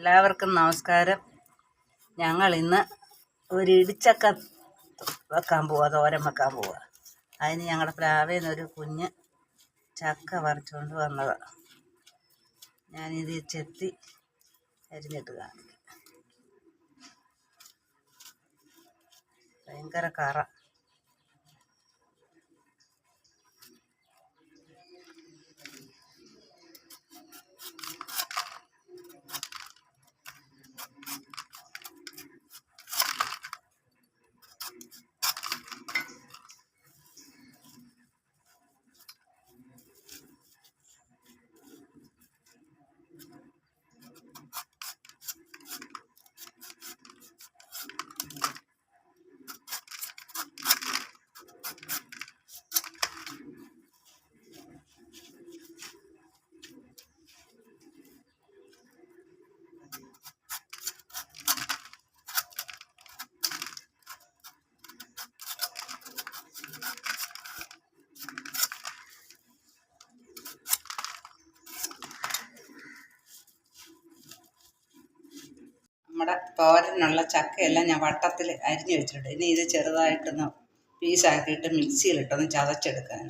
എല്ലാവർക്കും നമസ്കാരം. ഞങ്ങൾ ഇന്ന് ഒരു ഇടിച്ചക്ക വെക്കാൻ പോവുക, തോരൻ വെക്കാൻ പോവുക. അതിന് ഞങ്ങളുടെ പ്ലാവിൽ നിന്നൊരു കുഞ്ഞ് ചക്ക പറിച്ചുകൊണ്ട് വന്നതാണ്. ഞാനിത് ചെത്തി അരിഞ്ഞിട്ട് കാണിക്കാം. ഭയങ്കര കറ. നമ്മുടെ തോരനുള്ള ചക്കയെല്ലാം ഞാൻ വട്ടത്തിൽ അരിഞ്ഞു വെച്ചിട്ടുണ്ട്. ഇനി ഇത് ചെറുതായിട്ടൊന്ന് പീസാക്കിയിട്ട് മിക്സിയിലിട്ടൊന്ന് ചതച്ചെടുക്കാൻ.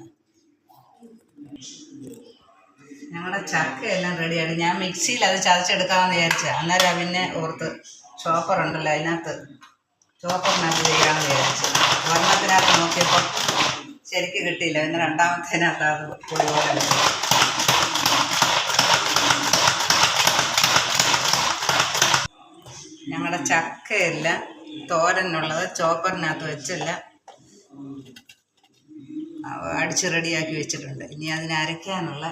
ഞങ്ങളുടെ ചക്കയെല്ലാം റെഡിയാണ്. ഞാൻ മിക്സിയിൽ അത് ചതച്ചെടുക്കാമെന്ന് വിചാരിച്ച, അന്നേരം പിന്നെ ഓർത്ത് ചോപ്പറുണ്ടല്ലോ, ചോപ്പറിനകത്ത് ചെയ്യാമെന്ന് വിചാരിച്ചു. ഒരെണ്ണത്തിനകത്ത് നോക്കിയപ്പോൾ ശരിക്ക് കിട്ടിയില്ല. പിന്നെ രണ്ടാമത്തേനകത്ത് അത് പൊടി പോലെ. ഞങ്ങളുടെ ചക്കയെല്ലാം തോരനുള്ളത് ചോപ്പറിനകത്ത് വെച്ചല്ല അടിച്ച് റെഡിയാക്കി വെച്ചിട്ടുണ്ട്. ഇനി അതിനരയ്ക്കാനുള്ള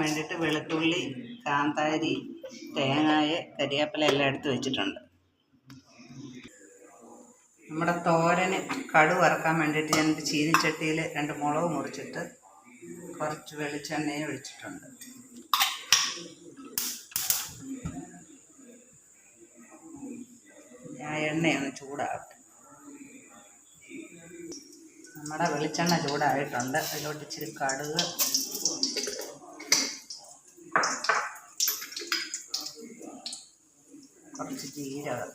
വേണ്ടിയിട്ട് വെളുത്തുള്ളി, കാന്താരി, തേങ്ങായ, കരിവേപ്പില എല്ലാം എടുത്ത് വെച്ചിട്ടുണ്ട്. നമ്മുടെ തോരന് കടുക് വറക്കാൻ വേണ്ടിയിട്ട് ഞാൻ ചീനിച്ചട്ടിയിൽ 2 മുളക് മുറിച്ചിട്ട് കുറച്ച് വെളിച്ചെണ്ണയും ഒഴിച്ചിട്ടുണ്ട്. ആ എണ്ണയൊന്ന് ചൂടാകട്ടെ. നമ്മുടെ വെളിച്ചെണ്ണ ചൂടായിട്ടുണ്ട്. അതിലോട്ട് ഇച്ചിരി കടുക്, കുറച്ച് ജീരകം,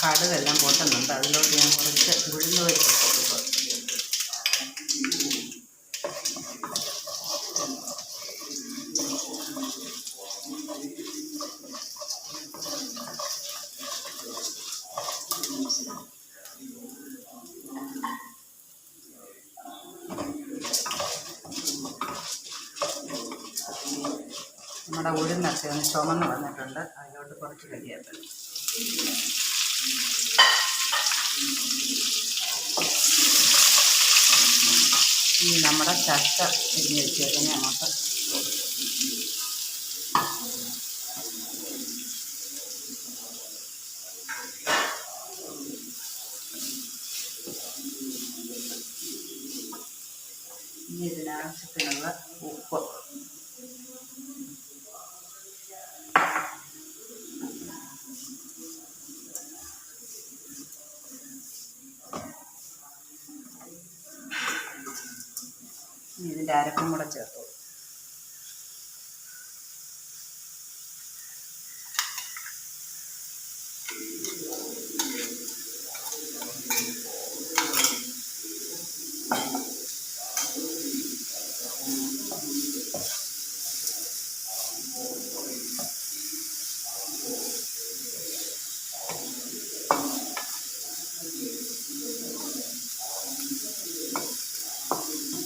കടുകെല്ലാം പൊട്ടുന്നുണ്ട്. അതിലോട്ട് ഞാൻ കുറച്ച് ഉഴുന്ന് പരിപ്പ് കൊടുക്കും. നമ്മുടെ ഉഴുന്നൊക്കെ ഒന്ന് ചുമന്ന് വന്നിട്ടുണ്ട്. അതിലോട്ട് കുറച്ച് കരിവേപ്പില. ഇനി നമ്മുടെ ചക്ക ഇരിഞ്ഞ് വെച്ചേക്കുന്ന നമുക്ക് ഇനി ഇതിനാവശ്യത്തിനുള്ള ഉപ്പ്, ഇതിൻ്റെ അരപ്പും കൂടെ ചേർത്തു.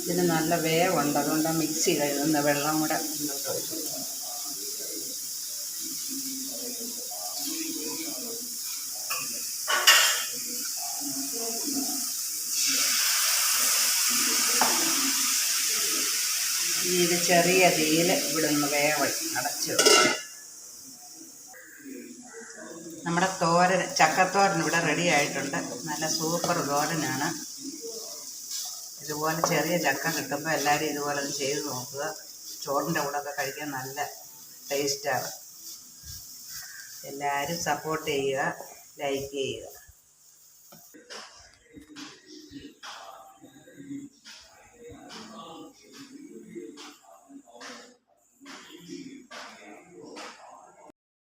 ഇതിന് നല്ല വേവുണ്ട്. അതുകൊണ്ട് മിക്സി കഴുകുന്ന വെള്ളം കൂടെ ഇങ്ങോട്ട് ഒഴിച്ചു. ഇത് ചെറിയ തീയിൽ ഇവിടെ നിന്ന് വേവ് അടച്ചു വെക്കും. നമ്മുടെ തോരൻ, ചക്കത്തോരൻ ഇവിടെ റെഡി ആയിട്ടുണ്ട്. നല്ല സൂപ്പർ തോരനാണ്. ഇതുപോലെ ചെറിയ ചക്ക കിട്ടുമ്പോൾ എല്ലാവരും ഇതുപോലെ ഒന്ന് ചെയ്ത് നോക്കുക. ചോറിൻ്റെ കൂടെ ഒക്കെ കഴിക്കാൻ നല്ല ടേസ്റ്റാണ്. എല്ലാവരും സപ്പോർട്ട് ചെയ്യുക, ലൈക്ക് ചെയ്യുക.